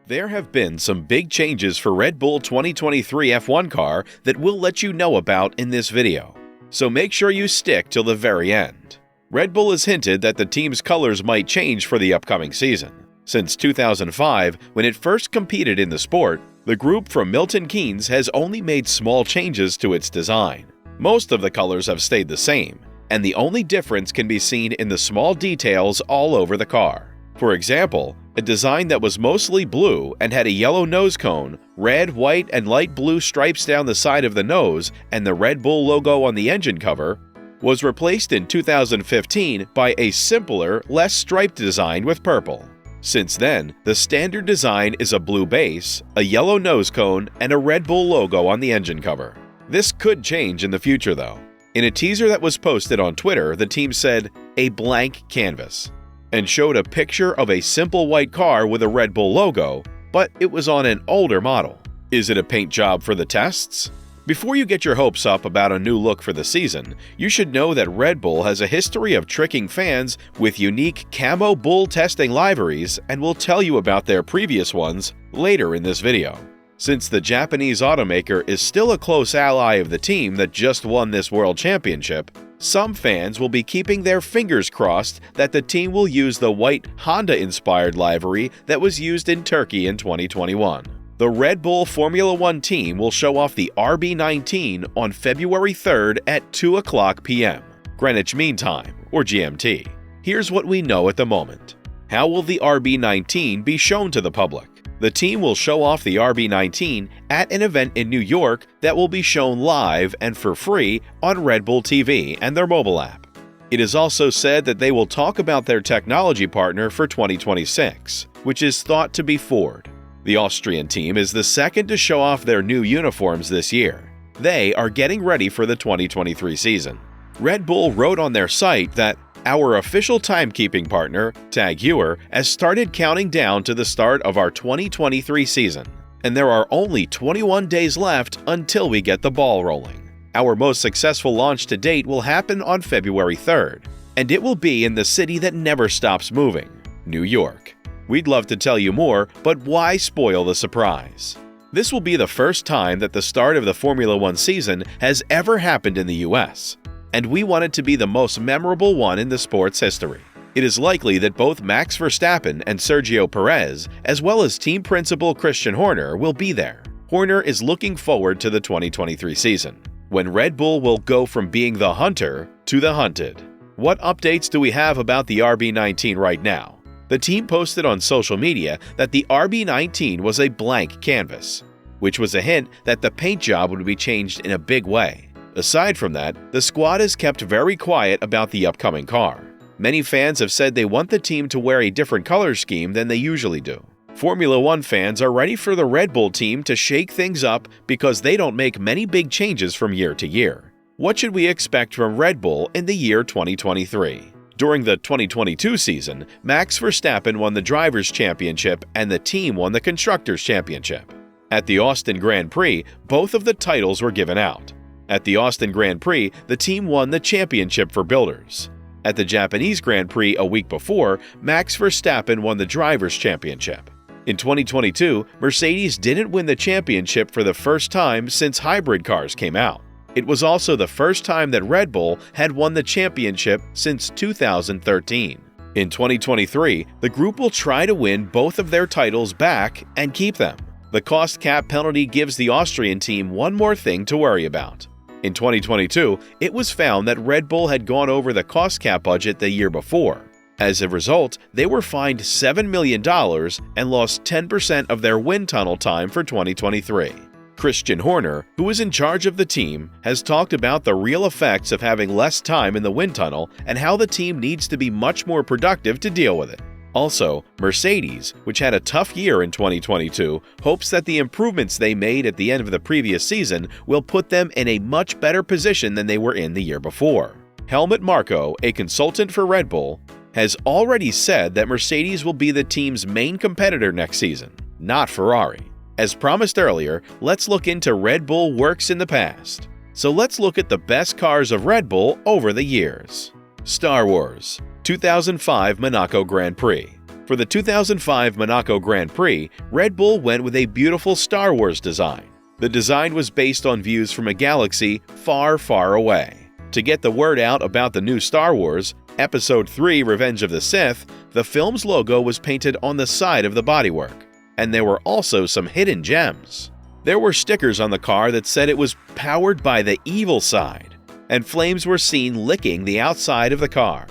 There have been some big changes for Red Bull 2023 F1 car that we'll let you know about in this video, so make sure you stick till the very end. Red Bull has hinted that the team's colors might change for the upcoming season. Since 2005, when it first competed in the sport, the group from Milton Keynes has only made small changes to its design. Most of the colors have stayed the same, and the only difference can be seen in the small details all over the car. For example, a design that was mostly blue and had a yellow nose cone, red, white, and light blue stripes down the side of the nose, and the Red Bull logo on the engine cover, was replaced in 2015 by a simpler, less striped design with purple. Since then, the standard design is a blue base, a yellow nose cone, and a Red Bull logo on the engine cover. This could change in the future though. In a teaser that was posted on Twitter, the team said, "a blank canvas," and showed a picture of a simple white car with a Red Bull logo, but it was on an older model. Is it a paint job for the tests? Before you get your hopes up about a new look for the season, you should know that Red Bull has a history of tricking fans with unique camo bull testing liveries, and we'll tell you about their previous ones later in this video. Since the Japanese automaker is still a close ally of the team that just won this world championship, some fans will be keeping their fingers crossed that the team will use the white Honda-inspired livery that was used in Turkey in 2021. The Red Bull Formula One team will show off the RB19 on February 3rd at 2:00 p.m. Greenwich Mean Time, or GMT. Here's what we know at the moment. How will the RB19 be shown to the public? The team will show off the RB19 at an event in New York that will be shown live and for free on Red Bull TV and their mobile app. It is also said that they will talk about their technology partner for 2026, which is thought to be Ford. The Austrian team is the second to show off their new uniforms this year. They are getting ready for the 2023 season. Red Bull wrote on their site that our official timekeeping partner, Tag Heuer, has started counting down to the start of our 2023 season, and there are only 21 days left until we get the ball rolling. Our most successful launch to date will happen on February 3rd, and it will be in the city that never stops moving, New York. We'd love to tell you more, but why spoil the surprise? This will be the first time that the start of the Formula One season has ever happened in the US, and we want it to be the most memorable one in the sport's history. It is likely that both Max Verstappen and Sergio Perez, as well as team principal Christian Horner, will be there. Horner is looking forward to the 2023 season, when Red Bull will go from being the hunter to the hunted. What updates do we have about the RB19 right now? The team posted on social media that the RB19 was a blank canvas, which was a hint that the paint job would be changed in a big way. Aside from that, the squad has kept very quiet about the upcoming car. Many fans have said they want the team to wear a different color scheme than they usually do. Formula One fans are ready for the Red Bull team to shake things up because they don't make many big changes from year to year. What should we expect from Red Bull in the year 2023? During the 2022 season, Max Verstappen won the Drivers' Championship and the team won the Constructors' Championship. At the Austin Grand Prix, both of the titles were given out. At the Austin Grand Prix, the team won the championship for builders. At the Japanese Grand Prix a week before, Max Verstappen won the Drivers' Championship. In 2022, Mercedes didn't win the championship for the first time since hybrid cars came out. It was also the first time that Red Bull had won the championship since 2013. In 2023, the group will try to win both of their titles back and keep them. The cost cap penalty gives the Austrian team one more thing to worry about. In 2022, it was found that Red Bull had gone over the cost cap budget the year before. As a result, they were fined $7 million and lost 10% of their wind tunnel time for 2023. Christian Horner, who is in charge of the team, has talked about the real effects of having less time in the wind tunnel and how the team needs to be much more productive to deal with it. Also, Mercedes, which had a tough year in 2022, hopes that the improvements they made at the end of the previous season will put them in a much better position than they were in the year before. Helmut Marko, a consultant for Red Bull, has already said that Mercedes will be the team's main competitor next season, not Ferrari. As promised earlier, let's look into Red Bull works in the past. So let's look at the best cars of Red Bull over the years. Star Wars 2005 Monaco Grand Prix. For the 2005 Monaco Grand Prix, Red Bull went with a beautiful Star Wars design. The design was based on views from a galaxy far, far away. To get the word out about the new Star Wars, Episode 3 Revenge of the Sith, the film's logo was painted on the side of the bodywork, and there were also some hidden gems. There were stickers on the car that said it was powered by the evil side, and flames were seen licking the outside of the car.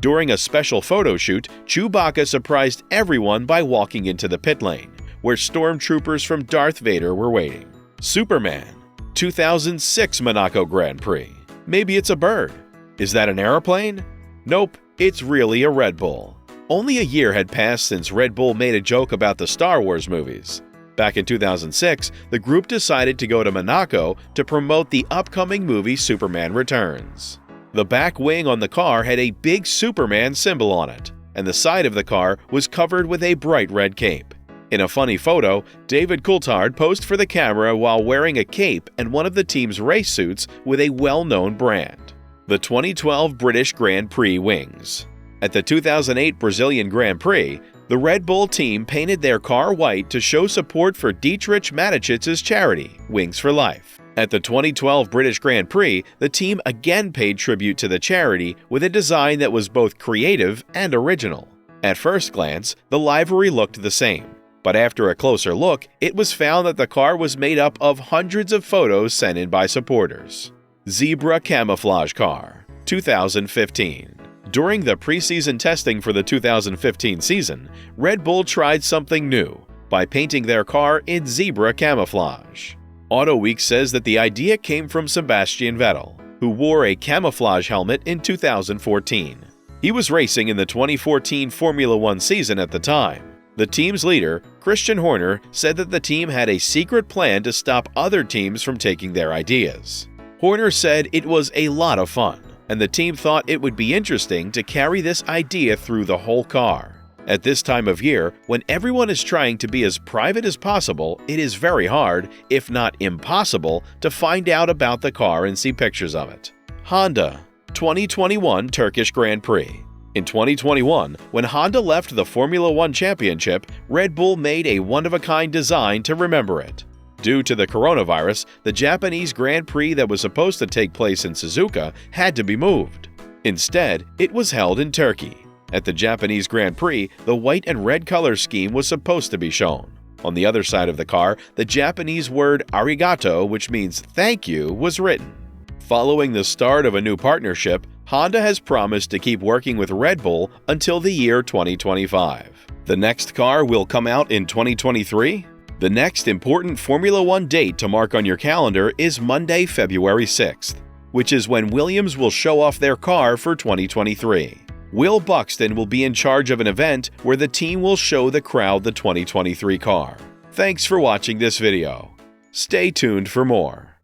During a special photo shoot, Chewbacca surprised everyone by walking into the pit lane, where stormtroopers from Darth Vader were waiting. Superman, 2006 Monaco Grand Prix. Maybe it's a bird. Is that an airplane? Nope, it's really a Red Bull. Only a year had passed since Red Bull made a joke about the Star Wars movies. Back in 2006, the group decided to go to Monaco to promote the upcoming movie Superman Returns. The back wing on the car had a big Superman symbol on it, and the side of the car was covered with a bright red cape. In a funny photo, David Coulthard posed for the camera while wearing a cape and one of the team's race suits with a well-known brand. The 2012 British Grand Prix wings. At the 2008 Brazilian Grand Prix, the Red Bull team painted their car white to show support for Dietrich Mateschitz' charity, Wings for Life. At the 2012 British Grand Prix, the team again paid tribute to the charity with a design that was both creative and original. At first glance, the livery looked the same, but after a closer look, it was found that the car was made up of hundreds of photos sent in by supporters. Zebra Camouflage Car, 2015. During the preseason testing for the 2015 season, Red Bull tried something new by painting their car in zebra camouflage. AutoWeek says that the idea came from Sebastian Vettel, who wore a camouflage helmet in 2014. He was racing in the 2014 Formula One season at the time. The team's leader, Christian Horner, said that the team had a secret plan to stop other teams from taking their ideas. Horner said it was a lot of fun, and the team thought it would be interesting to carry this idea through the whole car. At this time of year, when everyone is trying to be as private as possible, it is very hard, if not impossible, to find out about the car and see pictures of it. Honda, 2021 Turkish Grand Prix. In 2021, when Honda left the Formula One Championship, Red Bull made a one-of-a-kind design to remember it. Due to the coronavirus, the Japanese Grand Prix that was supposed to take place in Suzuka had to be moved. Instead, it was held in Turkey. At the Japanese Grand Prix, the white and red color scheme was supposed to be shown. On the other side of the car, the Japanese word arigato, which means thank you, was written. Following the start of a new partnership, Honda has promised to keep working with Red Bull until the year 2025. The next car will come out in 2023? The next important Formula One date to mark on your calendar is Monday, February 6th, which is when Williams will show off their car for 2023. Will Buxton will be in charge of an event where the team will show the crowd the 2023 car. Thanks for watching this video. Stay tuned for more.